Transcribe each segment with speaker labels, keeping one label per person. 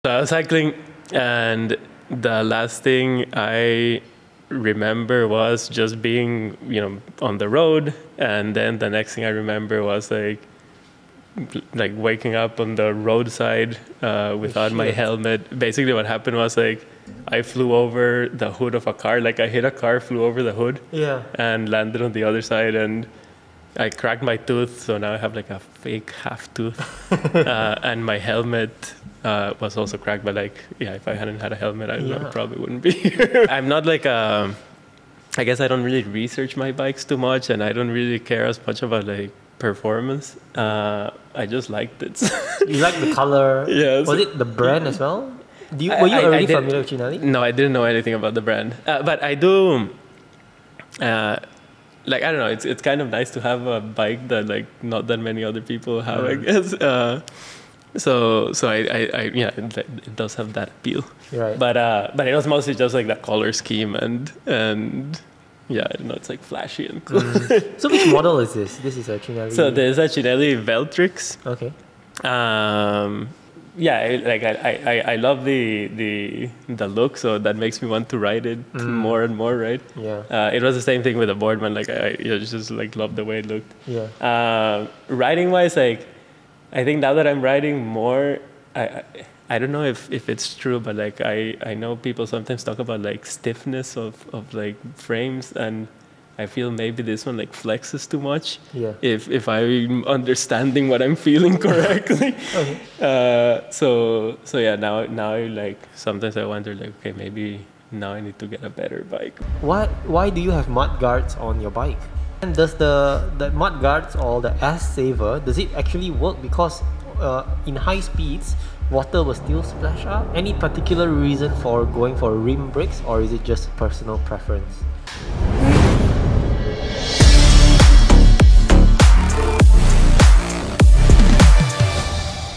Speaker 1: So I was cycling, and the last thing I remember was just being, on the road. And then the next thing I remember was like waking up on the roadside without my helmet. Basically, what happened was I flew over the hood of a car. Like I hit a car, flew over the hood, and landed on the other side, and I cracked my tooth. So now I have like a fake half tooth, and my helmet was also cracked. But if I hadn't had a helmet, I probably wouldn't be here. I'm not I guess I don't really research my bikes too much, and I don't really care as much about performance. I just liked it.
Speaker 2: You like the color?
Speaker 1: Yeah.
Speaker 2: Was it the brand as well? Were you already familiar with Cinelli?
Speaker 1: No, I didn't know anything about the brand. But I do. I don't know. It's kind of nice to have a bike that not that many other people have. I guess. So it does have that appeal.
Speaker 2: Right.
Speaker 1: But it was mostly just the color scheme and. Yeah, I don't know. It's flashy and cool.
Speaker 2: So which model is this? This is a Cinelli.
Speaker 1: So there's a Cinelli Veltrix.
Speaker 2: Okay.
Speaker 1: I love the look, so that makes me want to ride it more and more, right?
Speaker 2: Yeah.
Speaker 1: It was the same thing with the Boardman. I just love the way it looked.
Speaker 2: Yeah.
Speaker 1: Riding wise, I think now that I'm riding more, I don't know if it's true, but I know people sometimes talk about stiffness of frames, and I feel maybe this one flexes too much.
Speaker 2: Yeah.
Speaker 1: If I'm understanding what I'm feeling correctly.
Speaker 2: Okay.
Speaker 1: So yeah, now sometimes I wonder okay, maybe now I need to get a better bike.
Speaker 2: Why do you have mud guards on your bike? And does the mud guards or the S saver, does it actually work? Because in high speeds, water will still splash up. Any particular reason for going for rim brakes, or is it just personal preference?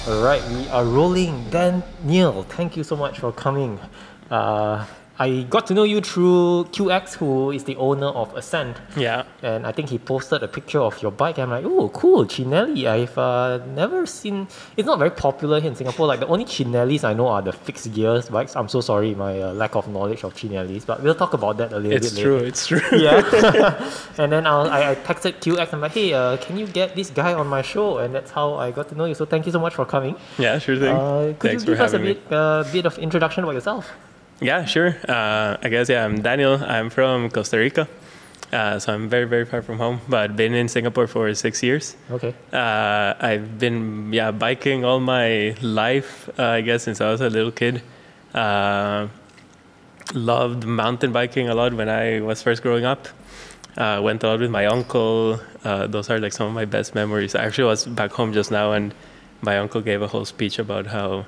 Speaker 2: Alright, we are rolling. Daniel, thank you so much for coming. I got to know you through QX, who is the owner of Ascent.
Speaker 1: Yeah.
Speaker 2: And I think he posted a picture of your bike. I'm like, oh, cool, Cinelli. I've never seen... It's not very popular here in Singapore. The only Cinellis I know are the fixed gears bikes. I'm so sorry, my lack of knowledge of Cinellis. But we'll talk about that a little bit later.
Speaker 1: It's true.
Speaker 2: Yeah. And then I texted QX. I'm like, hey, can you get this guy on my show? And that's how I got to know you. So thank you so much for coming.
Speaker 1: Yeah, sure thing.
Speaker 2: Could you give us a bit of introduction about yourself?
Speaker 1: Yeah, sure. I guess, I'm Daniel. I'm from Costa Rica. So I'm very, very far from home, but been in Singapore for 6 years.
Speaker 2: Okay.
Speaker 1: I've been, biking all my life, I guess, since I was a little kid. Loved mountain biking a lot when I was first growing up. Went a lot with my uncle. Those are some of my best memories. I actually was back home just now, and my uncle gave a whole speech about how,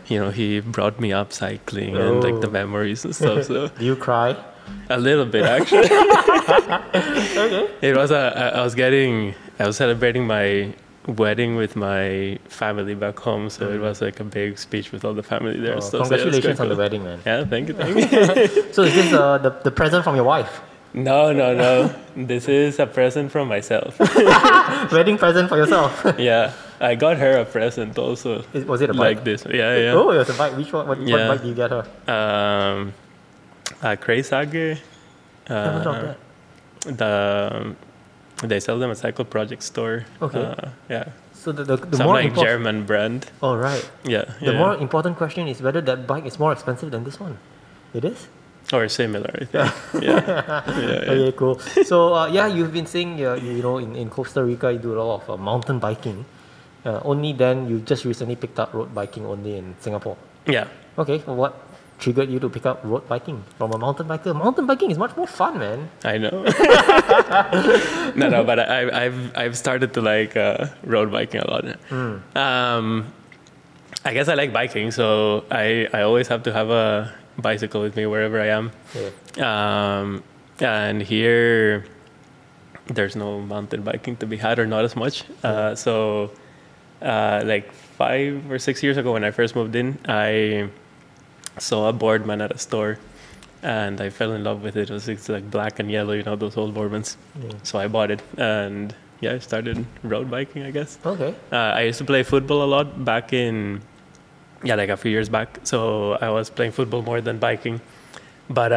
Speaker 1: he brought me up cycling and the memories and stuff. So
Speaker 2: do you cry?
Speaker 1: A little bit, actually.
Speaker 2: Okay.
Speaker 1: It was I was celebrating my wedding with my family back home, so it was a big speech with all the family there. So
Speaker 2: congratulations on the wedding, man.
Speaker 1: Yeah, thank you.
Speaker 2: So is this the present from your wife?
Speaker 1: No. This is a present from myself.
Speaker 2: Wedding present for yourself?
Speaker 1: Yeah. I got her a present also.
Speaker 2: Was it a bike?
Speaker 1: Like this. Yeah.
Speaker 2: Oh, it was a bike. Which one? What bike did you get her?
Speaker 1: A Kreisage. They sell them at Cycle Project store.
Speaker 2: Okay.
Speaker 1: Yeah.
Speaker 2: So the
Speaker 1: some
Speaker 2: more
Speaker 1: German brand.
Speaker 2: Oh, right.
Speaker 1: Yeah.
Speaker 2: The more important question is whether that bike is more expensive than this one. It is?
Speaker 1: Or similar, I think. Yeah.
Speaker 2: Okay, cool. So you've been saying in Costa Rica you do a lot of mountain biking. Only then you just recently picked up road biking only in Singapore.
Speaker 1: Yeah.
Speaker 2: Okay. Well, what triggered you to pick up road biking from a mountain biker? Mountain biking is much more fun, man.
Speaker 1: I know. No, but I've started to like road biking a lot. I guess I like biking, so I always have to have a bicycle with me wherever I am. Yeah. And here there's no mountain biking to be had, or not as much. So like 5 or 6 years ago when I first moved in, I saw a Boardman at a store and I fell in love with it. It's like black and yellow, those old Boardmans. So I bought it and I started road biking, I guess.
Speaker 2: Okay.
Speaker 1: I used to play football a lot back in yeah, like a few years back. So I was playing football more than biking. But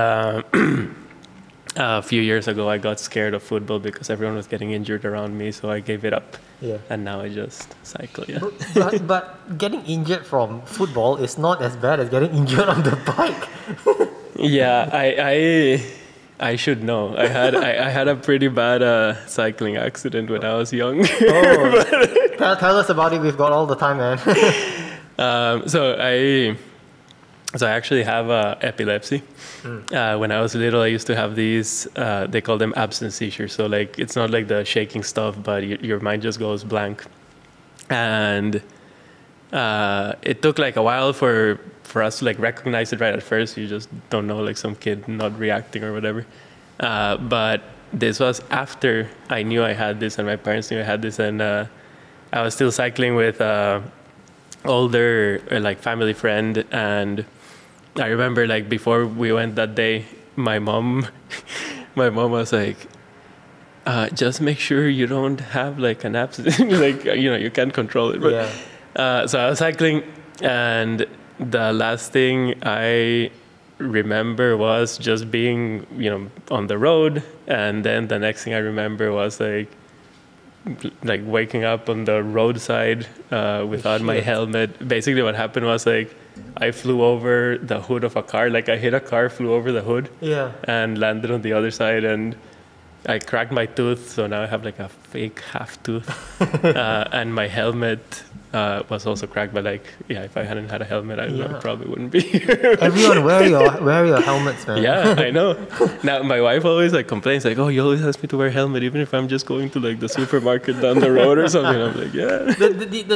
Speaker 1: a few years ago, I got scared of football because everyone was getting injured around me, so I gave it up.
Speaker 2: Yeah.
Speaker 1: And now I just cycle. Yeah.
Speaker 2: But getting injured from football is not as bad as getting injured on the bike.
Speaker 1: Yeah, I should know. I had a pretty bad cycling accident when I was young.
Speaker 2: Oh, tell us about it. We've got all the time, man.
Speaker 1: So I actually have epilepsy. When I was little, I used to have these. They call them absence seizures. So like it's not like the shaking stuff, but your mind just goes blank. And it took like a while for us to like recognize it right at first. You just don't know, like some kid not reacting or whatever. But this was after I knew I had this, and my parents knew I had this, and I was still cycling with older like family friend, and I remember like before we went that day, my mom was like, just make sure you don't have like an absence, like you can't control it. But
Speaker 2: Yeah.
Speaker 1: so I was cycling, and the last thing I remember was just being on the road, and then the next thing I remember was like waking up on the roadside without my helmet. Basically what happened was like I flew over the hood of a car, like I hit a car, flew over the hood, and landed on the other side, and I cracked my tooth, so now I have like a fake half tooth. And my helmet was also cracked, but like, yeah, if I hadn't had a helmet, I probably wouldn't be here.
Speaker 2: Everyone wear your helmets, man.
Speaker 1: Yeah, I know. Now my wife always like complains like, oh, you always ask me to wear a helmet even if I'm just going to like the supermarket down the road or something. I'm like, yeah.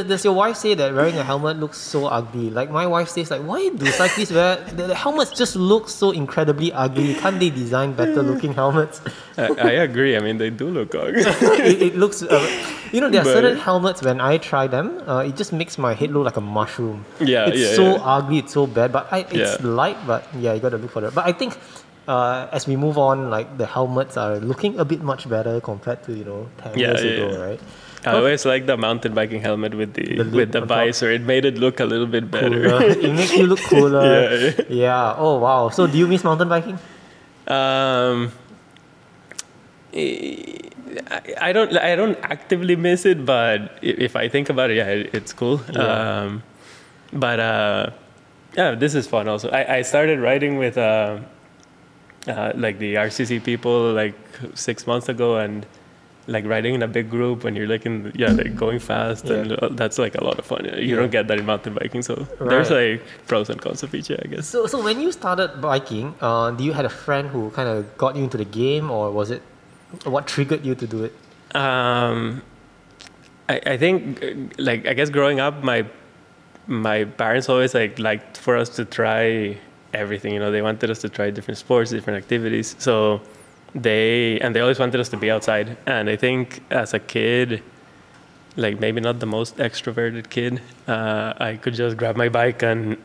Speaker 2: Does your wife say that wearing a helmet looks so ugly? Like my wife says like, why do cyclists wear the helmets just look so incredibly ugly? Can't they design better looking helmets?
Speaker 1: I agree. I mean, they do look ugly.
Speaker 2: it looks, there are certain helmets when I try them, it just makes my head look like a mushroom. It's so ugly, it's so bad. But it's light, but yeah, you got to look for that. But I think as we move on, like the helmets are looking a bit much better compared to 10 years ago, right?
Speaker 1: I always like the mountain biking helmet with the visor. It made it look a little bit better.
Speaker 2: Cooler. It makes you look cooler. Yeah. Oh wow. So do you miss mountain biking?
Speaker 1: I don't actively miss it, but if I think about it, it's cool.
Speaker 2: Yeah.
Speaker 1: This is fun also. I started riding with like the RCC people like 6 months ago, and like riding in a big group when you're like like going fast, and that's like a lot of fun. You don't get that in mountain biking, so there's like pros and cons of each, I guess.
Speaker 2: So when you started biking, do you had a friend who kind of got you into the game, or was it what triggered you to do it?
Speaker 1: I think like I guess growing up, my parents always liked for us to try everything. They wanted us to try different sports, different activities. So they always wanted us to be outside. And I think as a kid, like maybe not the most extroverted kid, I could just grab my bike and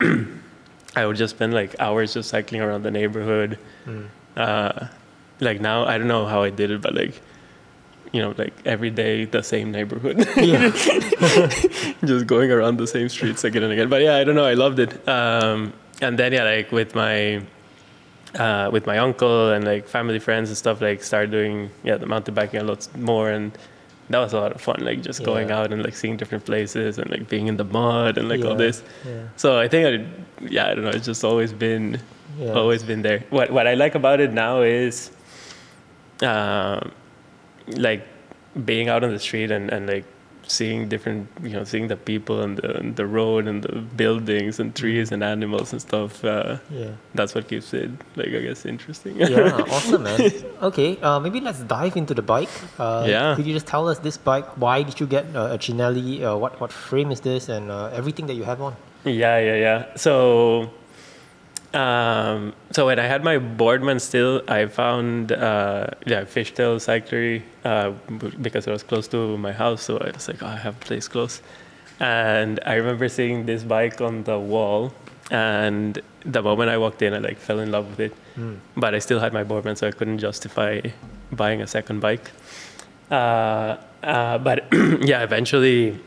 Speaker 1: I would just spend like hours just cycling around the neighborhood. Like now, I don't know how I did it, but like, like every day the same neighborhood. Just going around the same streets again and again. But yeah, I don't know, I loved it. And then like with my uncle and like family friends and stuff, like started doing the mountain biking a lot more, and that was a lot of fun, like just going out and like seeing different places and like being in the mud and like all this. So I think I don't know, it's just always been there. What I like about it now is like being out on the street and like seeing different, seeing the people and the road and the buildings and trees and animals and stuff. That's what keeps it, like, I guess, interesting.
Speaker 2: Awesome, man. Okay, maybe let's dive into the bike. Could you just tell us this bike, why did you get a Cinelli, what frame is this, and everything that you have on? So when I had my Boardman still, I found Fishtail Cyclery because it was close to my house. So I was like, I have a place close. And I remember seeing this bike on the wall, and the moment I walked in, I like fell in love with it. But I still had my Boardman, so I couldn't justify buying a second bike. But eventually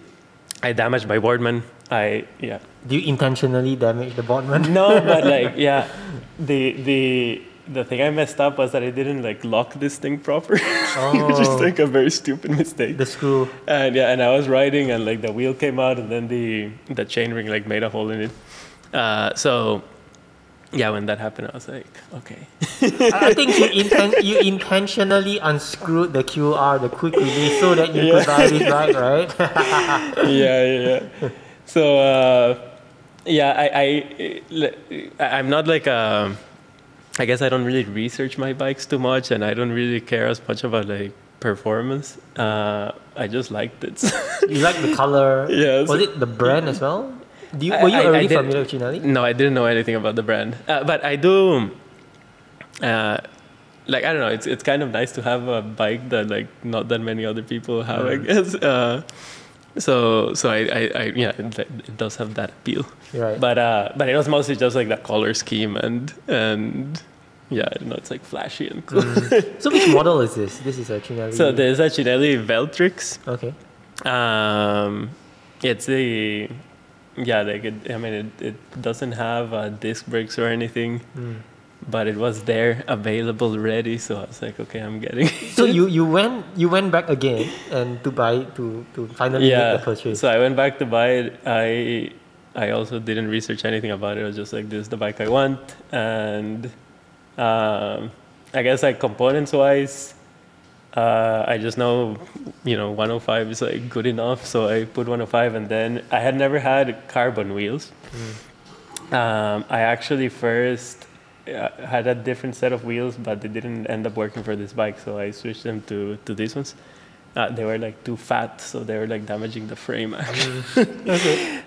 Speaker 2: I damaged my Boardman.
Speaker 1: Yeah.
Speaker 2: Do you intentionally damage the Botman?
Speaker 1: No, but like, yeah, the thing I messed up was that I didn't like lock this thing proper, which is like a very stupid mistake.
Speaker 2: The screw.
Speaker 1: And yeah, and I was riding, and like the wheel came out, and then the chain ring like made a hole in it. So yeah, when that happened, I was like, okay.
Speaker 2: I think you intentionally unscrewed the QR, the quick release, so that you could ride it right?
Speaker 1: Yeah. So yeah, I'm not like I guess I don't really research my bikes too much, and I don't really care as much about like performance. I just liked it.
Speaker 2: You like the color?
Speaker 1: Yeah.
Speaker 2: Was it the brand as well? Were you already familiar with Cinelli?
Speaker 1: No, I didn't know anything about the brand, but I do. Like, I don't know, it's kind of nice to have a bike that like not that many other people have, I guess. So I yeah, it does have that appeal.
Speaker 2: Right.
Speaker 1: But it was mostly just like the color scheme and yeah, I don't know, it's like flashy and cool.
Speaker 2: So which model is this? This is a Cinelli.
Speaker 1: So there's a Cinelli Veltrix.
Speaker 2: Okay.
Speaker 1: It's a like it doesn't have disc brakes or anything. But it was there, available, ready. So I was like, okay, I'm getting it.
Speaker 2: So you went back again and to finally make the purchase.
Speaker 1: So I went back to buy it. I also didn't research anything about it. I was just like, this is the bike I want. And I guess like components wise, I just know 105 is like good enough. So I put 105, and then I had never had carbon wheels. I actually first had a different set of wheels, but they didn't end up working for this bike, so I switched them to these ones. They were like too fat, so they were like damaging the frame actually.
Speaker 2: Okay.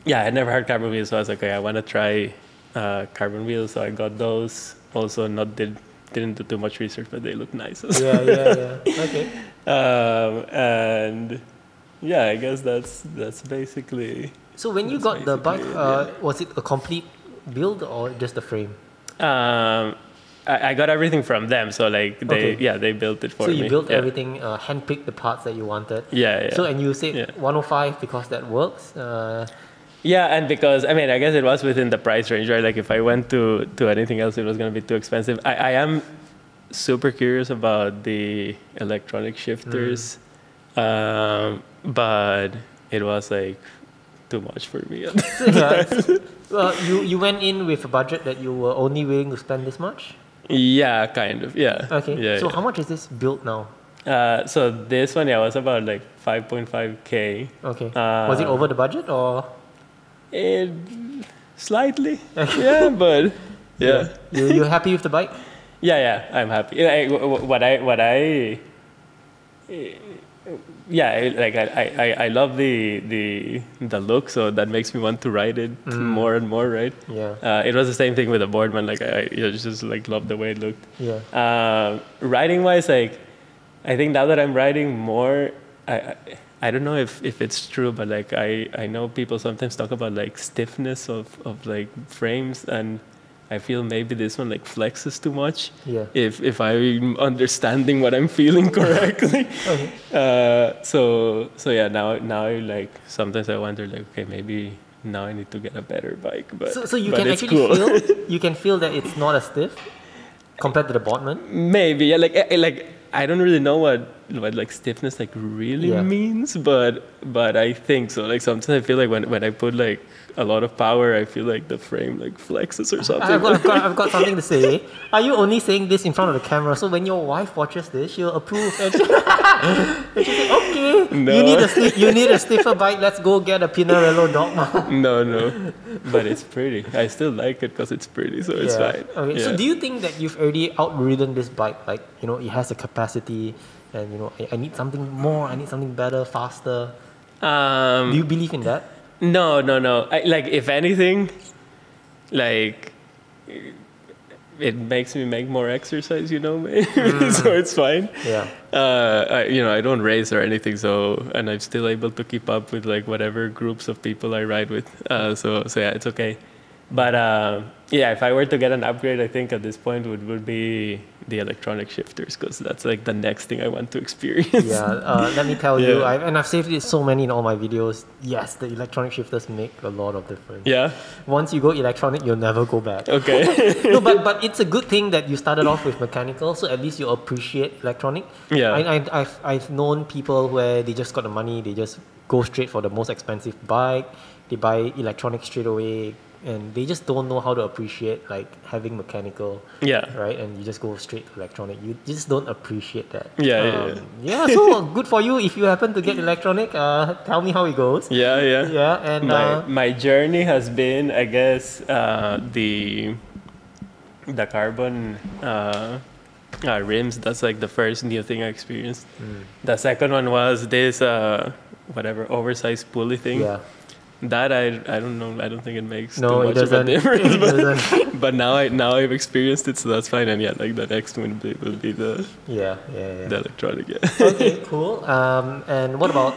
Speaker 1: Yeah, I had never had carbon wheels, so I was like, okay, I want to try carbon wheels, so I got those. Also, didn't do too much research, but they look nice.
Speaker 2: Yeah. Okay.
Speaker 1: And yeah, I guess that's basically.
Speaker 2: So when you got the bike, was it a complete build or just the frame?
Speaker 1: I got everything from them, so like they built it for me.
Speaker 2: So you built everything, handpicked the parts that you wanted.
Speaker 1: Yeah.
Speaker 2: So and you said 105 because that works.
Speaker 1: Yeah, and because I guess it was within the price range, right? Like if I went to anything else, it was going to be too expensive. I am super curious about the electronic shifters, but it was like too much for me.
Speaker 2: Well, you went in with a budget that you were only willing to spend this much?
Speaker 1: Yeah, kind of. Yeah.
Speaker 2: Okay.
Speaker 1: Yeah,
Speaker 2: so how much is this built now?
Speaker 1: So this one, was about like 5.5K.
Speaker 2: Okay. Was it over the budget or?
Speaker 1: It slightly. Yeah, but yeah.
Speaker 2: You happy with the bike?
Speaker 1: Yeah, I'm happy. I love the look, so that makes me want to ride it more and more, right?
Speaker 2: Yeah.
Speaker 1: It was the same thing with the Boardman. Like I just like loved the way it looked.
Speaker 2: Yeah.
Speaker 1: Riding wise, like I think now that I'm riding more, I don't know if it's true, but like I know people sometimes talk about like stiffness of like frames, and I feel maybe this one like flexes too much.
Speaker 2: Yeah.
Speaker 1: If I'm understanding what I'm feeling correctly.
Speaker 2: Okay.
Speaker 1: So yeah, now like sometimes I wonder like, okay, maybe now I need to get a better bike. But
Speaker 2: so you
Speaker 1: but
Speaker 2: can
Speaker 1: it's
Speaker 2: actually
Speaker 1: cool.
Speaker 2: you can feel that it's not as stiff compared to the Botman.
Speaker 1: Maybe, yeah. Like I don't really know what like stiffness like really means, but I think so. Like sometimes I feel like when I put like a lot of power, I feel like the frame like flexes or something.
Speaker 2: I've got something to say. Are you only saying this in front of the camera? So when your wife watches this, she'll approve. And she'll say, okay,
Speaker 1: No.
Speaker 2: you need a stiffer bike. Let's go get a Pinarello dog mount.
Speaker 1: No, but it's pretty. I still like it because it's pretty, so it's fine.
Speaker 2: Okay.
Speaker 1: Yeah.
Speaker 2: So do you think that you've already outridden this bike? Like it has the capacity, and I need something more. I need something better, faster. Do you believe in that?
Speaker 1: No. Like if anything, like it makes me make more exercise, maybe. So it's fine.
Speaker 2: Yeah.
Speaker 1: I don't race or anything, and I'm still able to keep up with like whatever groups of people I ride with. So yeah, it's okay. But if I were to get an upgrade, I think at this point would be the electronic shifters, because that's like the next thing I want to experience.
Speaker 2: Yeah, let me tell you,
Speaker 1: Yeah.
Speaker 2: and I've saved it so many in all my videos. Yes, the electronic shifters make a lot of difference.
Speaker 1: Yeah.
Speaker 2: Once you go electronic, you'll never go back.
Speaker 1: Okay.
Speaker 2: No, but it's a good thing that you started off with mechanical, so at least you appreciate electronic.
Speaker 1: Yeah.
Speaker 2: I've known people where they just got the money, they just go straight for the most expensive bike, they buy electronic straight away, and they just don't know how to appreciate like having mechanical.
Speaker 1: Yeah.
Speaker 2: Right, and you just go straight to electronic. You just don't appreciate that.
Speaker 1: Yeah.
Speaker 2: Yeah. So good for you if you happen to get electronic. Tell me how it goes.
Speaker 1: Yeah.
Speaker 2: Yeah, and
Speaker 1: My journey has been, I guess, the carbon rims. That's like the first new thing I experienced. The second one was this whatever oversized pulley thing.
Speaker 2: yeah.
Speaker 1: That I don't know. I don't think it makes
Speaker 2: No,
Speaker 1: too
Speaker 2: it
Speaker 1: much of a
Speaker 2: doesn't.
Speaker 1: difference.
Speaker 2: It doesn't.
Speaker 1: But now I've experienced it, so that's fine. And yeah, like the next one will be the
Speaker 2: Yeah.
Speaker 1: electronic. Yeah.
Speaker 2: Okay, cool. And what about?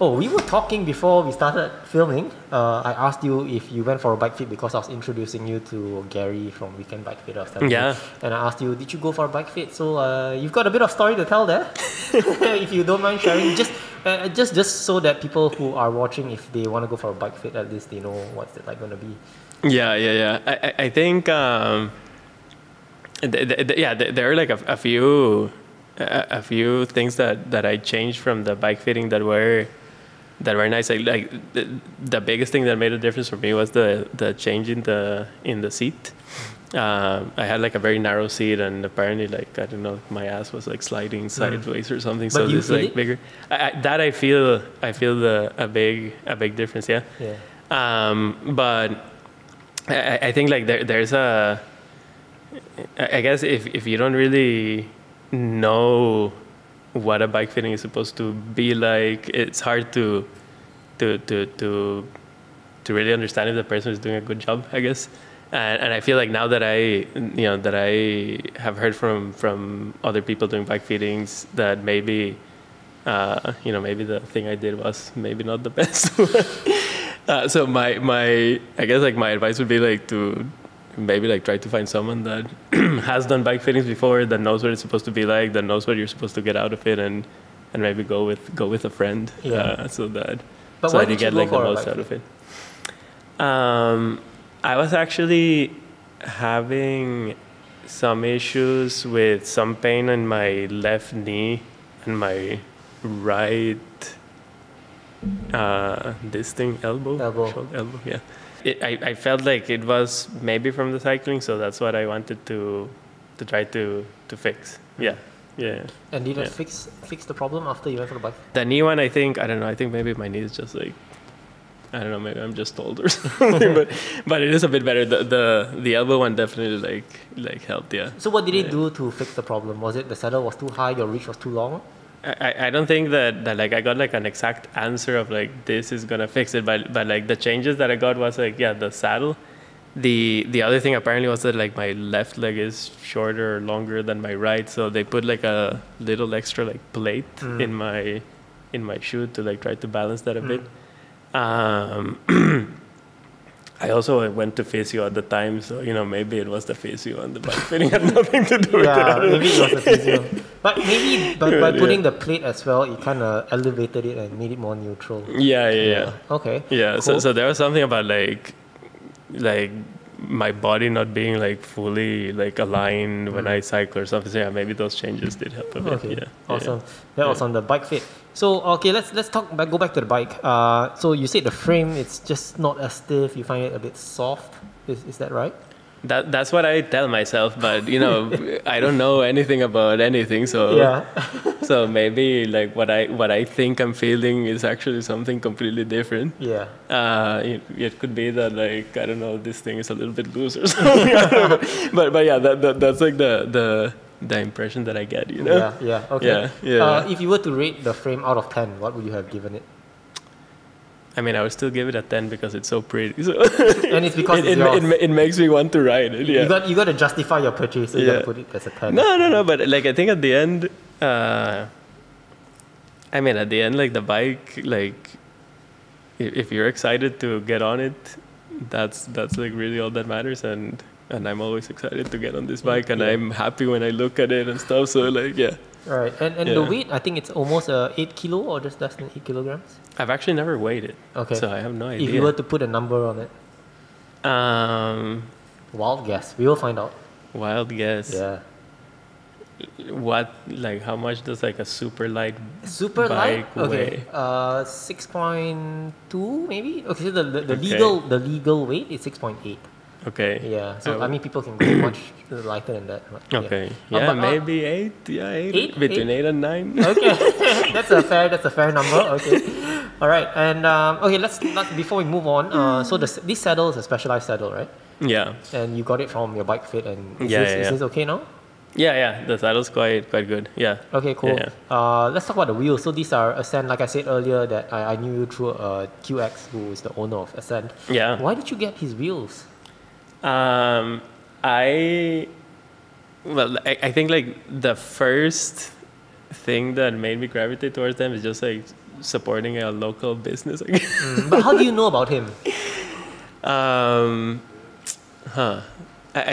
Speaker 2: Oh, we were talking before we started filming. I asked you if you went for a bike fit because I was introducing you to Gary from Weekend Bike Fit.
Speaker 1: Yeah.
Speaker 2: And I asked you, did you go for a bike fit? So you've got a bit of story to tell there, if you don't mind sharing. Just so that people who are watching, if they want to go for a bike fit, at least they know what's it like going to be.
Speaker 1: Yeah. I think there are like a few things that I changed from the bike fitting that were nice. Like the biggest thing that made a difference for me was the change in the seat. I had like a very narrow seat, and apparently, like, I don't know, my ass was like sliding sideways or something.
Speaker 2: But
Speaker 1: so
Speaker 2: you
Speaker 1: it's
Speaker 2: feel
Speaker 1: like
Speaker 2: it?
Speaker 1: bigger. I feel a big difference. Yeah. But I think like there's a. I guess if you don't really know what a bike fitting is supposed to be like, it's hard to really understand if the person is doing a good job, I guess. And I feel like now that I have heard from other people doing bike fittings that maybe maybe the thing I did was maybe not the best. So my I guess like my advice would be like to maybe like try to find someone that has done bike fittings before, that knows what it's supposed to be like, that knows what you're supposed to get out of it, and maybe go with a friend. So that you get like the most out of it. I was actually having some issues with some pain in my left knee and my right this thing elbow. Yeah. I felt like it was maybe from the cycling, so that's what I wanted to try to fix. Yeah.
Speaker 2: And did it fix the problem after you went for the bike?
Speaker 1: The knee one, I don't know. I think maybe my knee is just like, I don't know. Maybe I'm just old or something. but it is a bit better. The elbow one definitely like helped. Yeah.
Speaker 2: So what did it do to fix the problem? Was it the saddle was too high, your reach was too long?
Speaker 1: I don't think that like I got like an exact answer of like this is gonna fix it, but like the changes that I got was like the saddle. The other thing apparently was that like my left leg is shorter or longer than my right, so they put like a little extra like plate in my shoe to like try to balance that a bit. I also went to physio at the time, so maybe it was the physio and the bike fitting had nothing to do with it.
Speaker 2: Yeah, maybe it was the physio. But maybe by putting the plate as well, it kind of elevated it and made it more neutral.
Speaker 1: Yeah.
Speaker 2: Okay.
Speaker 1: Yeah,
Speaker 2: cool.
Speaker 1: so there was something about like my body not being like fully like aligned when I cycle or something. So yeah, maybe those changes did help a bit.
Speaker 2: Okay.
Speaker 1: Yeah.
Speaker 2: Awesome. That was on the bike fit. So okay, let's go back to the bike. So you said the frame, it's just not as stiff. You find it a bit soft. Is that right?
Speaker 1: That's what I tell myself, but I don't know anything about anything, so so maybe like what I think I'm feeling is actually something completely different.
Speaker 2: Yeah.
Speaker 1: It could be that like I don't know, this thing is a little bit loose or something. I don't know. But yeah, that's like the impression that I get.
Speaker 2: Yeah. Okay.
Speaker 1: Yeah.
Speaker 2: If you were to rate the frame out of 10, what would you have given it?
Speaker 1: I mean, I would still give it a 10 because it's so pretty. So
Speaker 2: And it's because it's yours.
Speaker 1: It makes me want to ride it. Yeah.
Speaker 2: You got to justify your purchase, so you got to put it as a 10.
Speaker 1: No. But like I think at the end, like the bike, like if you're excited to get on it, that's like really all that matters. And and I'm always excited to get on this bike, and I'm happy when I look at it and stuff. So like, yeah.
Speaker 2: Right, and the weight, I think it's almost 8 kilo or just less than 8 kilograms.
Speaker 1: I've actually never weighed it.
Speaker 2: Okay.
Speaker 1: So I have no idea.
Speaker 2: If you were to put a number on it, wild guess. We will find out.
Speaker 1: Wild guess.
Speaker 2: Yeah.
Speaker 1: What, like, how much does like a super light
Speaker 2: Super
Speaker 1: bike
Speaker 2: light? Okay.
Speaker 1: weigh?
Speaker 2: 6.2 maybe? Okay, so the
Speaker 1: Okay.
Speaker 2: legal weight is 6.8.
Speaker 1: Okay.
Speaker 2: Yeah. So I mean people can go much lighter than that. But,
Speaker 1: Okay.
Speaker 2: Yeah,
Speaker 1: Yeah,
Speaker 2: but,
Speaker 1: maybe 8. Yeah, 8.
Speaker 2: Eight?
Speaker 1: Between 8 and 9.
Speaker 2: Okay. that's a fair number. Okay. All right. And okay, let's before we move on, so this saddle is a specialized saddle, right?
Speaker 1: Yeah.
Speaker 2: And you got it from your bike fit, and
Speaker 1: Yeah,
Speaker 2: is this okay now?
Speaker 1: Yeah. The saddle's quite good. Yeah.
Speaker 2: Okay, cool.
Speaker 1: Yeah.
Speaker 2: Let's talk about the wheels. So these are Ascend, like I said earlier, that I knew you through QX, who is the owner of Ascend.
Speaker 1: Yeah.
Speaker 2: Why did you get his wheels?
Speaker 1: I think like the first thing that made me gravitate towards them is just like supporting a local business, I guess.
Speaker 2: But how do you know about him?
Speaker 1: I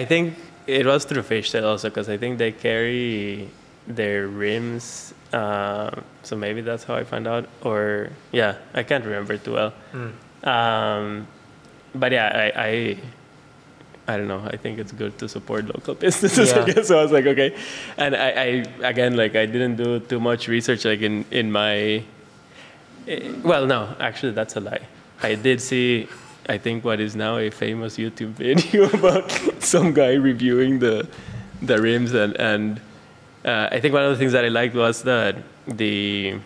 Speaker 1: think it was through Fishtail also, because I think they carry their rims, so maybe that's how I found out. Or yeah, I can't remember too well. But yeah, I don't know. I think it's good to support local businesses,
Speaker 2: Yeah.
Speaker 1: I guess. So I was like, okay. And I again, like, I didn't do too much research, like, in my... Well, no, actually, that's a lie. I did see, I think, what is now a famous YouTube video about some guy reviewing the rims. And I think one of the things that I liked was that the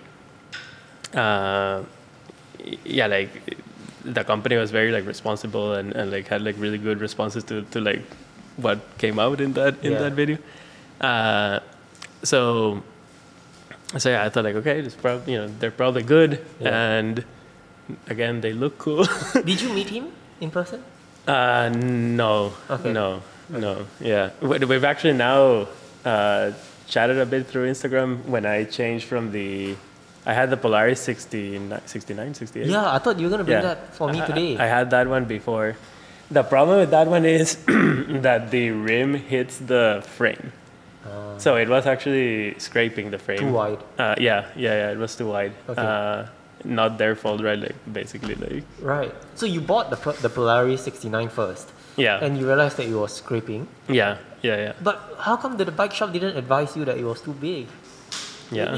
Speaker 1: company was very like responsible and like had like really good responses to like what came out in that video. So yeah, I thought like, okay, it's probably, they're probably good, and again, they look cool.
Speaker 2: Did you meet him in person?
Speaker 1: No.
Speaker 2: Okay.
Speaker 1: No. Yeah, we've actually now chatted a bit through Instagram when I changed from I had the Polaris 69, 68.
Speaker 2: Yeah, I thought you were going to bring that for me today.
Speaker 1: I had that one before. The problem with that one is that the rim hits the frame. So it was actually scraping the frame.
Speaker 2: Too wide.
Speaker 1: Yeah, it was too wide.
Speaker 2: Okay.
Speaker 1: Not their fault, right? Like, basically, like...
Speaker 2: Right. So you bought the Polaris 69 first.
Speaker 1: Yeah.
Speaker 2: And you realized that it was scraping.
Speaker 1: Yeah.
Speaker 2: But how come the bike shop didn't advise you that it was too big?
Speaker 1: Yeah.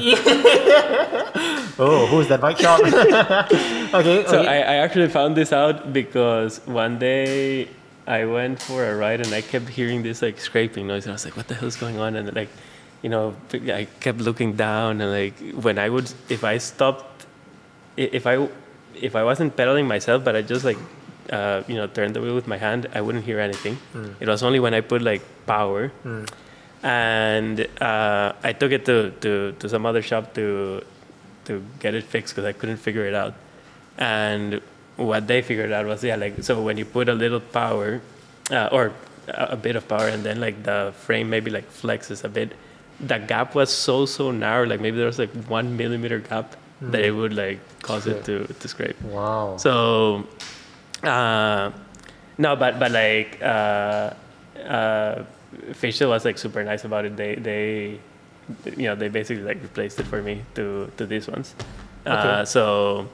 Speaker 2: Oh, who's that bike shop? Okay.
Speaker 1: So I actually found this out because one day I went for a ride and I kept hearing this like scraping noise, and I was like, what the hell is going on? And like, I kept looking down, and like when I would, if I wasn't pedaling myself, but I just like, turned the wheel with my hand, I wouldn't hear anything. It was only when I put like power. And I took it to some other shop to get it fixed because I couldn't figure it out. And what they figured out was, so when you put a little power or a bit of power, and then like the frame maybe like flexes a bit, the gap was so narrow, like maybe there was like 1 millimeter gap that it would like cause it to scrape.
Speaker 2: Wow.
Speaker 1: So no, but like Facial was like super nice about it. They basically like replaced it for me to these ones.
Speaker 2: Okay.
Speaker 1: So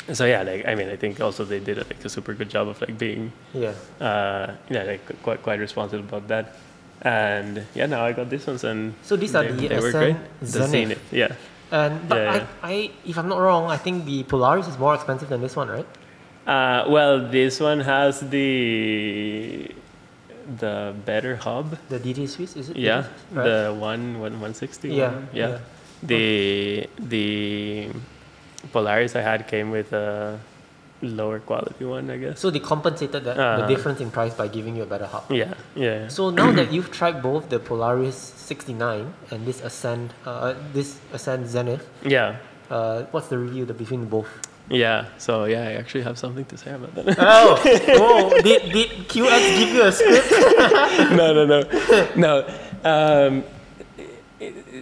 Speaker 1: yeah, like, I mean, I think also they did like a super good job of like being like quite responsible about that. And yeah, now I got these ones, and
Speaker 2: so these are the
Speaker 1: they were great.
Speaker 2: Ascend Zenith.
Speaker 1: Yeah.
Speaker 2: And but I if I'm not wrong, I think the Polaris is more expensive than this one, right?
Speaker 1: Well, this one has the better hub.
Speaker 2: The DT Swiss, is it?
Speaker 1: Yeah,
Speaker 2: right.
Speaker 1: the 160
Speaker 2: Yeah,
Speaker 1: one.
Speaker 2: yeah.
Speaker 1: The Polaris I had came with a lower quality one, I guess.
Speaker 2: So they compensated the difference in price by giving you a better hub.
Speaker 1: Yeah.
Speaker 2: So now that you've tried both the Polaris 69 and this Ascend Zenith, what's the review between both?
Speaker 1: Yeah, so yeah, I actually have something to say about that.
Speaker 2: Did QX give you a script?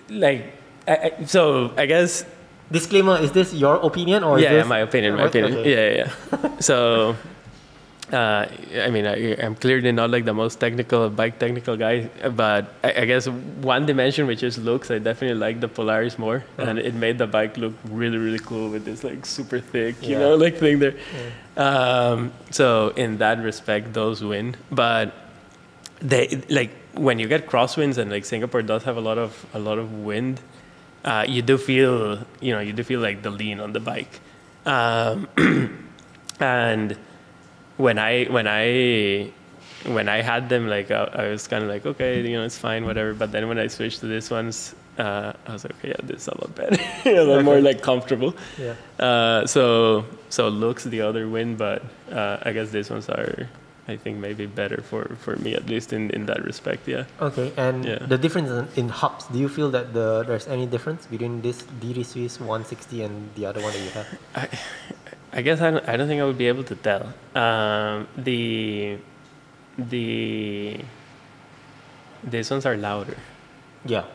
Speaker 1: No. So I guess.
Speaker 2: Disclaimer: is this your opinion or is this?
Speaker 1: Yeah, my opinion.
Speaker 2: Okay.
Speaker 1: Yeah. So I mean, I'm clearly not like the most bike technical guy, but I guess one dimension, which is looks, I definitely like the Polaris more, and it made the bike look really, really cool with this like super thick, you know, like thing there. So in that respect, those win. But they like when you get crosswinds, and like Singapore does have a lot of wind, you do feel like the lean on the bike, and when I had them, like I was kind of like, okay, you know, it's fine, whatever. But then when I switched to this ones, I was like, okay, yeah, this is a lot better, a lot more like comfortable. So looks the other win, but I guess these ones are, I think, maybe better for me, at least in that respect. Yeah.
Speaker 2: Okay, and the difference in hubs, do you feel that there's any difference between this DD Swiss 160 and the other one that you have?
Speaker 1: I guess I don't think I would be able to tell. These ones are louder.
Speaker 2: Yeah.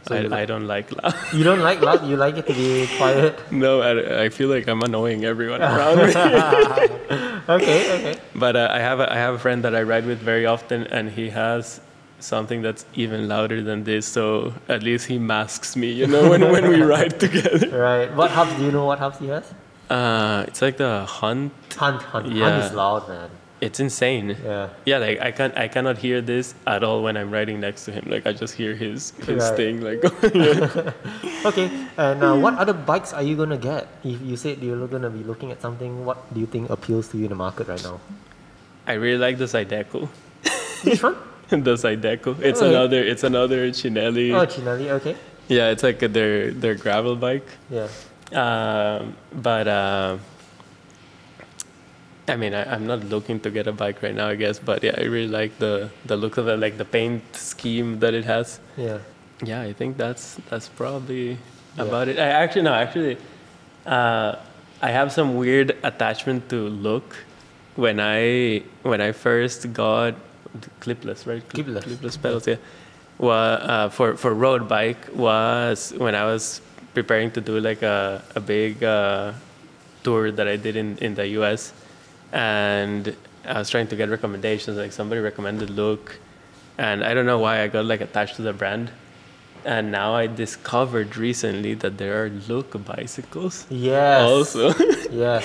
Speaker 1: So I don't like loud.
Speaker 2: You don't like loud? You like it to be quiet?
Speaker 1: No, I feel like I'm annoying everyone around me.
Speaker 2: Okay.
Speaker 1: But I have a friend that I ride with very often, and he has something that's even louder than this. So at least he masks me, you know, when we ride together.
Speaker 2: Right. What hubs? Do you know what hubs he has?
Speaker 1: It's like the Hunt.
Speaker 2: Hunt is loud, man.
Speaker 1: It's insane. Yeah. Like I cannot hear this at all when I'm riding next to him. Like I just hear his thing. Like.
Speaker 2: Okay. And what other bikes are you gonna get? If you said you're gonna be looking at something, what do you think appeals to you in the market right now?
Speaker 1: I really like the Zydeco.
Speaker 2: Which one?
Speaker 1: The Zydeco. It's another Cinelli.
Speaker 2: Oh, Cinelli. Okay.
Speaker 1: Yeah, it's like their gravel bike.
Speaker 2: Yeah.
Speaker 1: But I mean, I'm not looking to get a bike right now, I guess. But yeah, I really like the look of it, like the paint scheme that it has. Yeah, I think that's probably about it. I have some weird attachment to look. When I first got clipless, right? Clipless pedals, yeah. Well, for road bike was when I was preparing to do like a big tour that I did in the US, and I was trying to get recommendations. Like somebody recommended Look, and I don't know why I got like attached to the brand. And now I discovered recently that there are Look bicycles.
Speaker 2: Yes.
Speaker 1: Also.
Speaker 2: Yes.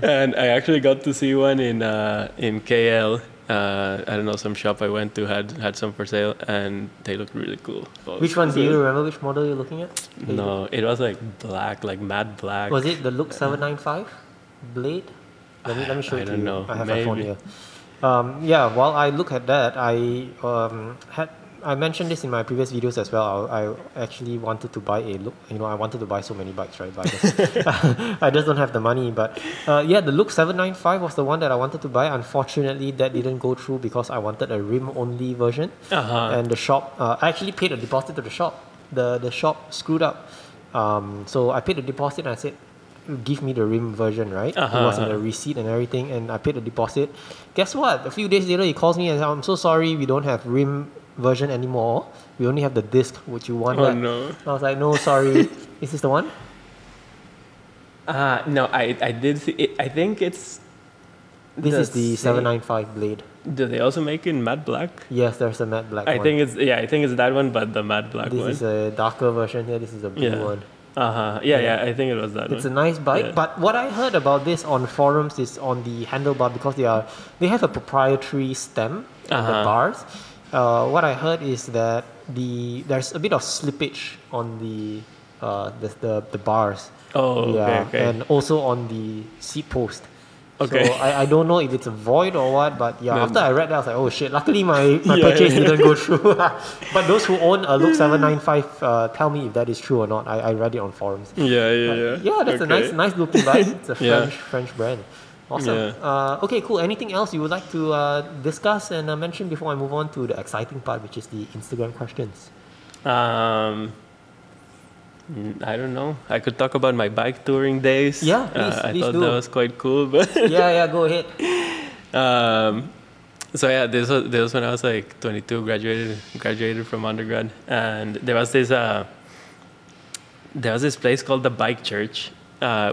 Speaker 1: And I actually got to see one in KL. I don't know, some shop I went to had some for sale, and they looked really cool.
Speaker 2: Which one? Do you remember which model you're looking at?
Speaker 1: No, it was like black, like matte black.
Speaker 2: Was it the Look 795 Blade? Let me show it to you.
Speaker 1: I don't know.
Speaker 2: I have
Speaker 1: Maybe.
Speaker 2: a phone here. Yeah, while I look at that, I mentioned this in my previous videos as well. I actually wanted to buy a Look. You know, I wanted to buy so many bikes, right? But I just don't have the money. But yeah, the Look 795 was the one that I wanted to buy. Unfortunately, that didn't go through because I wanted a rim-only version. And the shop, I actually paid a deposit to the shop. The shop screwed up. So I paid the deposit and I said, give me the rim version, right? It was in the receipt and everything, and I paid the deposit. Guess what? A few days later, he calls me and says, I'm so sorry, we don't have rim version anymore. We only have the disc. Would you want that?
Speaker 1: No.
Speaker 2: I was like, no, sorry. Is this the one?
Speaker 1: No, I did see it. I think it's...
Speaker 2: This is the 795 Blade.
Speaker 1: Do they also make it in matte black?
Speaker 2: Yes, there's a matte black one.
Speaker 1: I think it's that one, but the matte black one.
Speaker 2: This is a darker version here. This is a blue one.
Speaker 1: Yeah, I think it was that one.
Speaker 2: It's a nice bike, but what I heard about this on forums is on the handlebar, because they have a proprietary stem on the bars. What I heard is that there's a bit of slippage on the bars.
Speaker 1: Oh,
Speaker 2: yeah,
Speaker 1: okay.
Speaker 2: and also on the seat post.
Speaker 1: Okay.
Speaker 2: So I don't know if it's a void or what, but yeah, after I read that, I was like, oh shit, luckily my purchase didn't go through. But those who own a Look 795, tell me if that is true or not. I read it on forums.
Speaker 1: Yeah,
Speaker 2: that's a nice looking bike. It's a French brand. Awesome. Okay, cool. Anything else you would like to discuss and mention before I move on to the exciting part, which is the Instagram questions?
Speaker 1: I don't know. I could talk about my bike touring days.
Speaker 2: Yeah, please
Speaker 1: thought
Speaker 2: do.
Speaker 1: that was quite cool. But
Speaker 2: yeah, go ahead.
Speaker 1: So yeah, this was when I was like 22, graduated from undergrad, and there was this place called the Bike Church,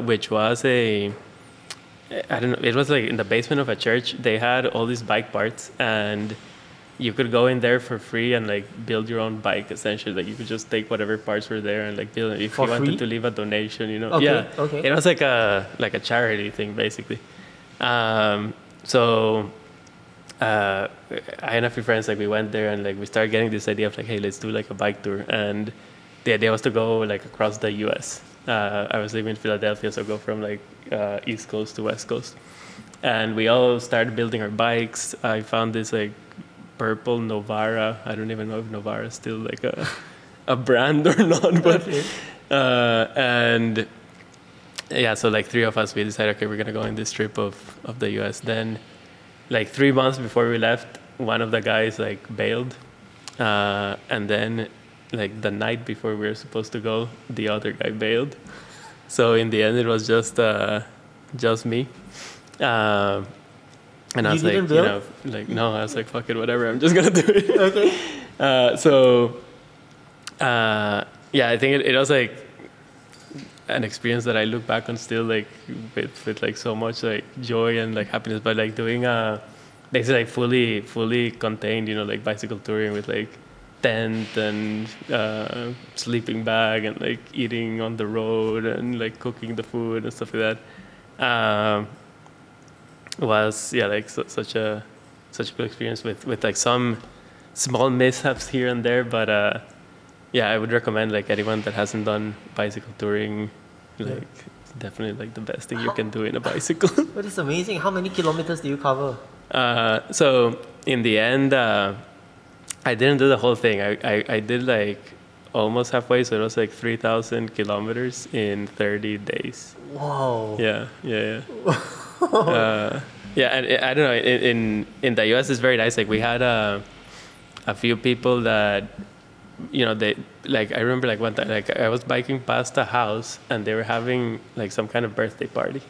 Speaker 1: which was I don't know. It was like in the basement of a church. They had all these bike parts, and you could go in there for free and like build your own bike. Essentially, like you could just take whatever parts were there and like build it. If
Speaker 2: For
Speaker 1: you wanted
Speaker 2: free?
Speaker 1: to leave a donation, you know.
Speaker 2: Okay,
Speaker 1: Yeah.
Speaker 2: okay.
Speaker 1: It was like a charity thing basically. So I and a few friends, like we went there and like we started getting this idea of like, hey, let's do like a bike tour. And the idea was to go like across the U.S. I was living in Philadelphia, so go from like East Coast to West Coast. And we all started building our bikes. I found this like purple Novara. I don't even know if Novara is still like a brand or not, but and yeah, so like three of us, we decided, okay, we're gonna go on this trip of the US. Then like 3 months before we left, one of the guys like bailed, and then like the night before we were supposed to go, the other guy bailed. So in the end, it was just me. And I was like,
Speaker 2: didn't bail?
Speaker 1: you know, like, no, I was like, fuck it, whatever, I'm just gonna do it.
Speaker 2: Okay.
Speaker 1: Yeah, I think it was like an experience that I look back on still like with like so much like joy and like happiness. But like doing basically like fully contained, you know, like bicycle touring with like tent and sleeping bag and like eating on the road and like cooking the food and stuff like that. Was like such a cool experience with like some small mishaps here and there, but yeah, I would recommend like anyone that hasn't done bicycle touring, like it's definitely like the best thing you can do in a bicycle.
Speaker 2: But it's amazing. How many kilometers do you cover?
Speaker 1: So in the end, I didn't do the whole thing. I did like almost halfway, so it was like 3,000 kilometers in 30 days.
Speaker 2: Wow.
Speaker 1: Yeah. Yeah, and I don't know. In the US, it's very nice. Like we had a few people that, you know, they like. I remember like one time, like I was biking past a house and they were having like some kind of birthday party,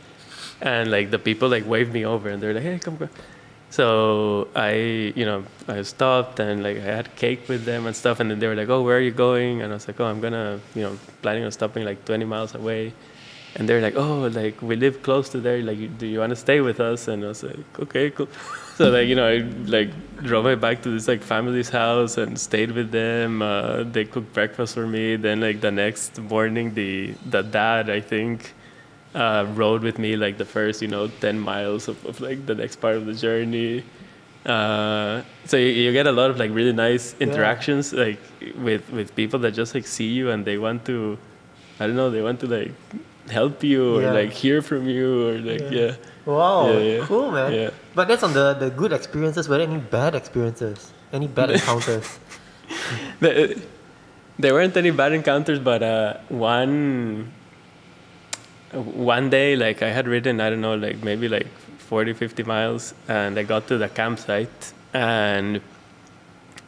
Speaker 1: and like the people like waved me over and they're like, "Hey, come." So I stopped and like I had cake with them and stuff, and then they were like, "Oh, where are you going?" And I was like, "Oh, I'm gonna, planning on stopping like 20 miles away." And they're like, "Oh, like we live close to there. Like, do you want to stay with us?" And I was like, "Okay, cool." So like, I like drove my bike to this like family's house and stayed with them. They cooked breakfast for me. Then like the next morning, the dad, I think, rode with me like the first 10 miles of like the next part of the journey. So you get a lot of like really nice interactions like with people that just like see you and they want to, I don't know, they want to like help you or like hear from you or like
Speaker 2: Wow,
Speaker 1: Yeah.
Speaker 2: cool, man.
Speaker 1: Yeah.
Speaker 2: But that's on the good experiences. Were there any bad experiences? Any bad encounters?
Speaker 1: There weren't any bad encounters, but one day like I had ridden, I don't know, like maybe like 40-50 miles, and I got to the campsite and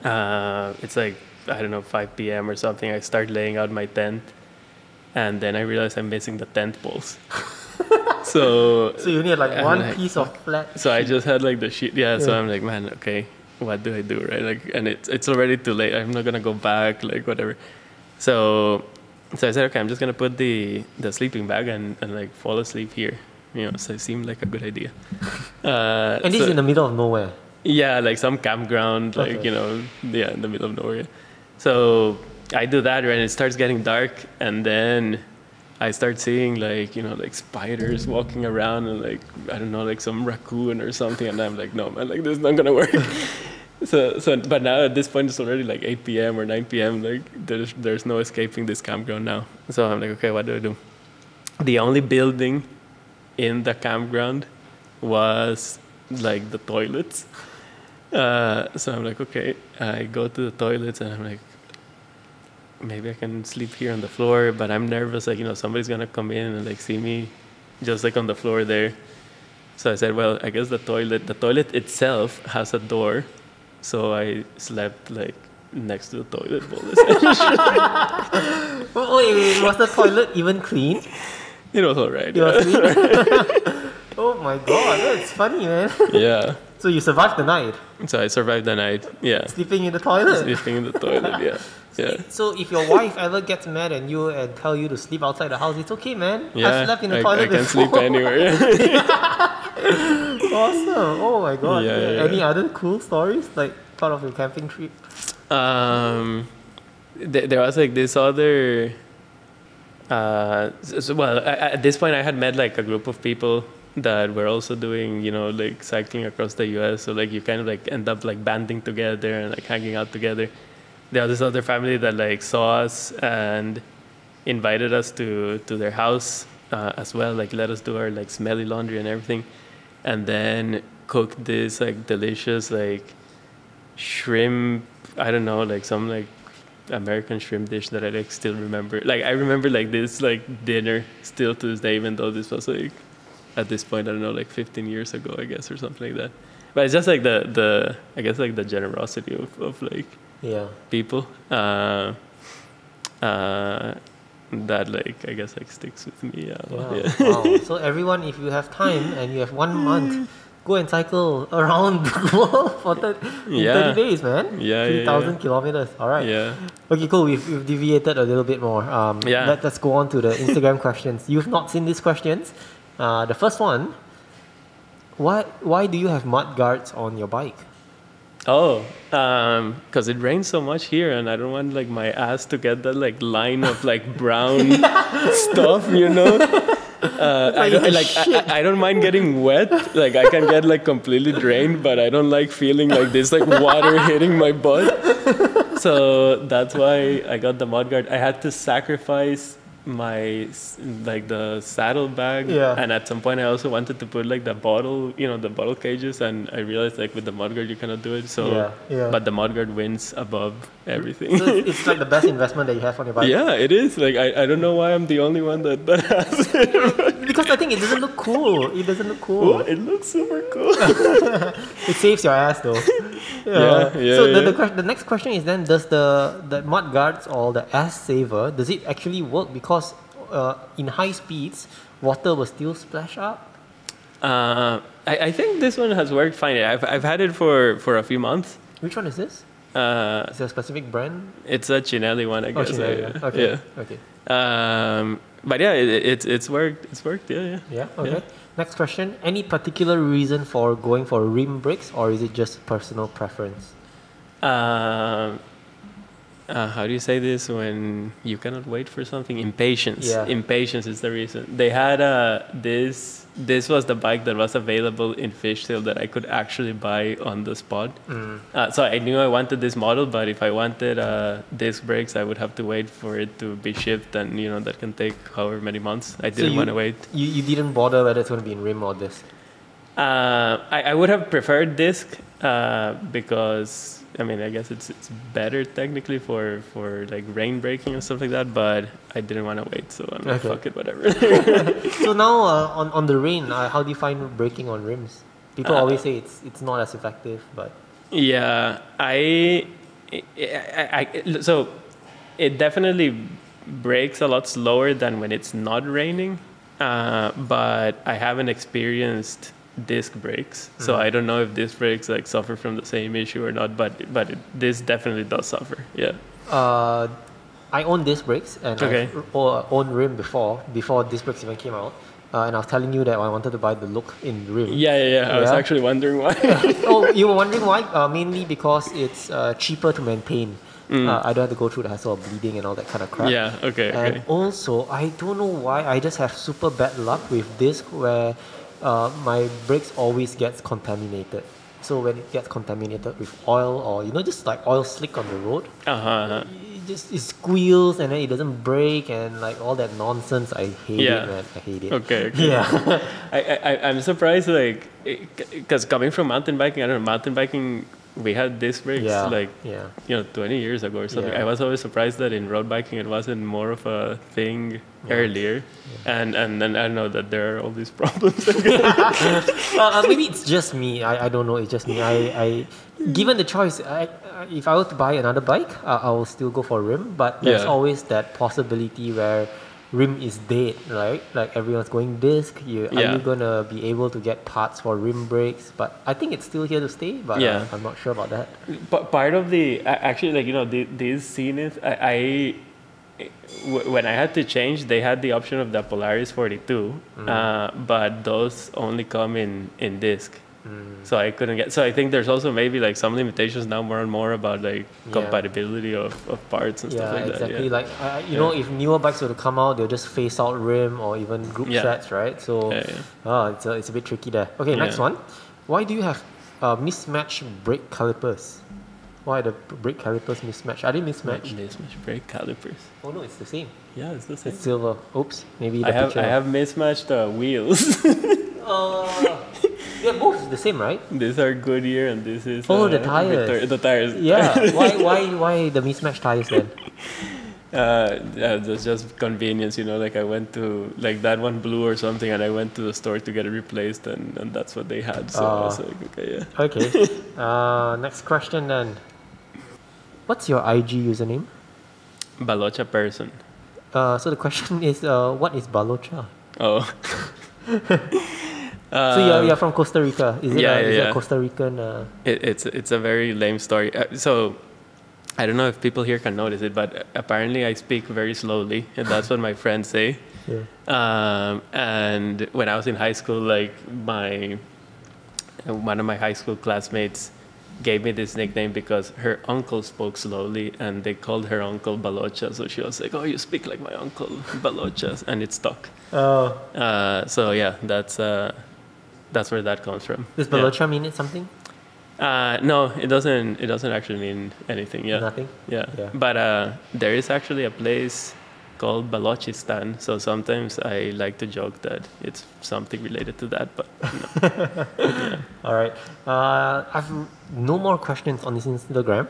Speaker 1: it's like, I don't know, 5 p.m. or something. I start laying out my tent. And then I realized I'm missing the tent poles. So
Speaker 2: you need like one
Speaker 1: like,
Speaker 2: piece of flat.
Speaker 1: So I just had like the sheet. Yeah. So I'm like, man, okay, what do I do, right? Like, and it's already too late. I'm not gonna go back, like whatever. So I said, okay, I'm just gonna put the sleeping bag and like fall asleep here. So it seemed like a good idea.
Speaker 2: And this is in the middle of nowhere.
Speaker 1: Yeah, like some campground, like in the middle of nowhere. So I do that, right, and it starts getting dark, and then I start seeing like like spiders walking around and like, I don't know, like some raccoon or something, and I'm like, no man, like this is not gonna work. so but now at this point it's already like 8 p.m. or 9 p.m. like there's no escaping this campground now. So I'm like, okay, what do I do? The only building in the campground was like the toilets. So I'm like, okay, I go to the toilets and I'm like, maybe I can sleep here on the floor, but I'm nervous, like, somebody's gonna come in and like see me just like on the floor there. So I said, well, I guess the toilet itself has a door, so I slept like next to the toilet bowl.
Speaker 2: Wait, was the toilet even clean?
Speaker 1: It was alright.
Speaker 2: It was clean? Oh my god, that's funny, man.
Speaker 1: Yeah.
Speaker 2: So you survived the night?
Speaker 1: So I survived the night, yeah.
Speaker 2: Sleeping in the toilet?
Speaker 1: Sleeping in the toilet, yeah. Yeah.
Speaker 2: So if your wife ever gets mad at you and tell you to sleep outside the house, it's okay, man.
Speaker 1: Yeah,
Speaker 2: I've slept in the toilet
Speaker 1: I can
Speaker 2: before.
Speaker 1: sleep anywhere.
Speaker 2: Awesome. Oh my god.
Speaker 1: Yeah, yeah.
Speaker 2: Any other cool stories like part of your camping trip?
Speaker 1: There was like this other. Well, at this point, I had met like a group of people that were also doing, like cycling across the U.S. So like you kind of like end up like banding together and like hanging out together. There was this other family that like saw us and invited us to their house as well. Like let us do our like smelly laundry and everything, and then cooked this like delicious like shrimp. I don't know, like some like American shrimp dish that I like still remember. Like I remember like this like dinner still to this day, even though this was like at this point I don't know like 15 years ago I guess or something like that. But it's just like the I guess like the generosity of like people that like I guess like sticks with me. Yeah.
Speaker 2: Wow. So everyone, if you have time and you have 1 month, go and cycle around the world for 30 days, man. 3,000 kilometers. All right.
Speaker 1: Yeah.
Speaker 2: Okay, cool. We've deviated a little bit more. Let's go on to the Instagram questions. You've not seen these questions. The first one, why do you have mud guards on your bike?
Speaker 1: Oh, because it rains so much here, and I don't want like my ass to get that like line of like brown stuff, I don't mind getting wet. Like I can get like completely drained, but I don't like feeling like this like water hitting my butt. So that's why I got the mud guard. I had to sacrifice my like the saddle bag, and at some point I also wanted to put like the bottle cages, and I realized like with the mudguard you cannot do it, so but the mudguard wins above everything.
Speaker 2: So it's like the best investment that you have on your bike.
Speaker 1: Yeah, it is. Like I don't know why I'm the only one that has it.
Speaker 2: Because I think it doesn't look cool.
Speaker 1: Oh, it looks super cool.
Speaker 2: It saves your ass though. The next question is then, does the mud guards or the ass saver, does it actually work? Because in high speeds, water will still splash up.
Speaker 1: I think this one has worked fine. I've had it for a few months.
Speaker 2: Which one is this? Is it a specific brand?
Speaker 1: It's a Cinelli one, I guess.
Speaker 2: Cinelli. Okay.
Speaker 1: But yeah, it's worked. It's worked. Yeah.
Speaker 2: Okay.
Speaker 1: Yeah.
Speaker 2: Next question. Any particular reason for going for rim brakes, or is it just personal preference?
Speaker 1: How do you say this when you cannot wait for something? Impatience.
Speaker 2: Yeah.
Speaker 1: Impatience is the reason. They had this was the bike that was available in Fishtail that I could actually buy on the spot. So I knew I wanted this model, but if I wanted disc brakes, I would have to wait for it to be shipped, and that can take however many months. I didn't want to wait.
Speaker 2: You didn't bother whether it's going to be in rim or disc?
Speaker 1: I would have preferred disc because I guess it's better technically for like rain braking and stuff like that, but I didn't want to wait, so I'm like, fuck it, whatever.
Speaker 2: So now on the rain, how do you find braking on rims? People always say it's not as effective, but
Speaker 1: yeah, so it definitely brakes a lot slower than when it's not raining, but I haven't experienced disc brakes, so I don't know if disc brakes like suffer from the same issue or not, but this definitely does suffer.
Speaker 2: I own disc brakes, and I owned rim before disc brakes even came out, and I was telling you that I wanted to buy the look in rim.
Speaker 1: I was actually wondering why.
Speaker 2: Oh, you were wondering why? Mainly because it's cheaper to maintain. I don't have to go through the hassle of bleeding and all that kind of crap. And also, I don't know why, I just have super bad luck with disc where my brakes always gets contaminated. So when it gets contaminated with oil, or just like oil slick on the road, it squeals and then it doesn't brake, and like all that nonsense. I hate it, man. I hate it. Yeah.
Speaker 1: I'm surprised, like, because coming from mountain biking, I don't know, mountain biking, we had disc brakes 20 years ago or something. I was always surprised that in road biking it wasn't more of a thing earlier, and then I know that there are all these problems.
Speaker 2: Maybe it's just me. I don't know. It's just me. I given the choice, if I were to buy another bike, I will still go for rim. But there's always that possibility where rim is dead, right? Like everyone's going disc. Are you gonna be able to get parts for rim brakes? But I think it's still here to stay. But I'm not sure about that.
Speaker 1: But part of the actually, like, you know, these scenes, when I had to change, they had the option of the Polaris 42, but those only come in disc. So I couldn't get. So I think there's also maybe like some limitations now, more and more about like compatibility of parts and stuff like that.
Speaker 2: Exactly. Like you know, if newer bikes were to come out, they'll just phase out rim or even group sets, right? So it's a bit tricky there. Okay, next one. Why do you have mismatched brake calipers? Why are the brake calipers mismatched? Are they mismatched?
Speaker 1: Mismatched brake calipers.
Speaker 2: Oh no, it's the same.
Speaker 1: Yeah, it's the same.
Speaker 2: It's silver. Oops, maybe
Speaker 1: I have mismatched wheels.
Speaker 2: They're both the same, right?
Speaker 1: These are Goodyear and this is
Speaker 2: the tires.
Speaker 1: The tires.
Speaker 2: Yeah. Why the mismatched tires then?
Speaker 1: That's just convenience, you know. Like I went to like that one blew or something, and I went to the store to get it replaced, and that's what they had. So I was like, okay, yeah.
Speaker 2: Okay. Next question then. What's your IG username?
Speaker 1: Balocha person.
Speaker 2: So the question is, what is Balocha?
Speaker 1: Oh.
Speaker 2: So you're from Costa Rica. Is it a Costa Rican?
Speaker 1: It's a very lame story. So I don't know if people here can notice it, but apparently I speak very slowly, and that's what my friends say. And when I was in high school, like one of my high school classmates gave me this nickname because her uncle spoke slowly, and they called her uncle Balocha. So she was like, "Oh, you speak like my uncle, Balocha," and it stuck. So yeah, that's where that comes from.
Speaker 2: Does Balocha mean something?
Speaker 1: No, it doesn't. It doesn't actually mean anything. Yeah.
Speaker 2: Nothing.
Speaker 1: Yeah. But there is actually a place called Balochistan. So sometimes I like to joke that it's something related to that, but no.
Speaker 2: All right. I've no more questions on this Instagram.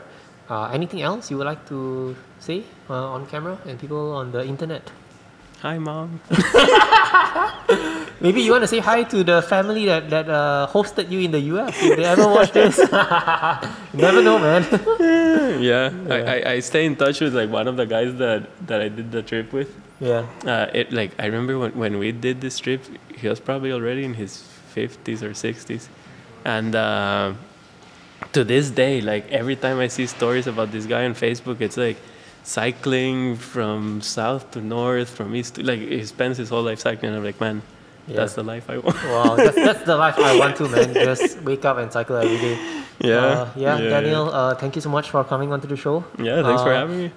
Speaker 2: Anything else you would like to say on camera and people on the internet?
Speaker 1: Hi, Mom.
Speaker 2: Maybe you want to say hi to the family that hosted you in the US. If they ever watch this, you never know, man.
Speaker 1: I stay in touch with like one of the guys that I did the trip with. I remember when we did this trip, he was probably already in his 50s or 60s, and to this day, like every time I see stories about this guy on Facebook, it's like cycling from south to north, from east to, like, he spends his whole life cycling. I'm like, man, that's the life I want.
Speaker 2: Wow, that's the life I want too, man. Just wake up and cycle every day. Daniel, thank you so much for coming onto the show.
Speaker 1: Yeah, thanks for having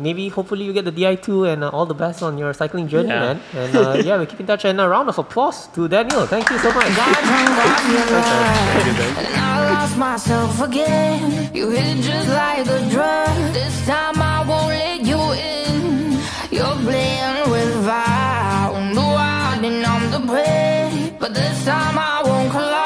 Speaker 1: me.
Speaker 2: Hopefully you get the Di2 and all the best on your cycling journey, man. And we keep in touch, and a round of applause to Daniel. Thank you so much.
Speaker 3: I lost myself again. You hit just like a drug. This time I won't let you in. You're playing with fire. No, I didn't, I'm the prey. But this time I won't collide.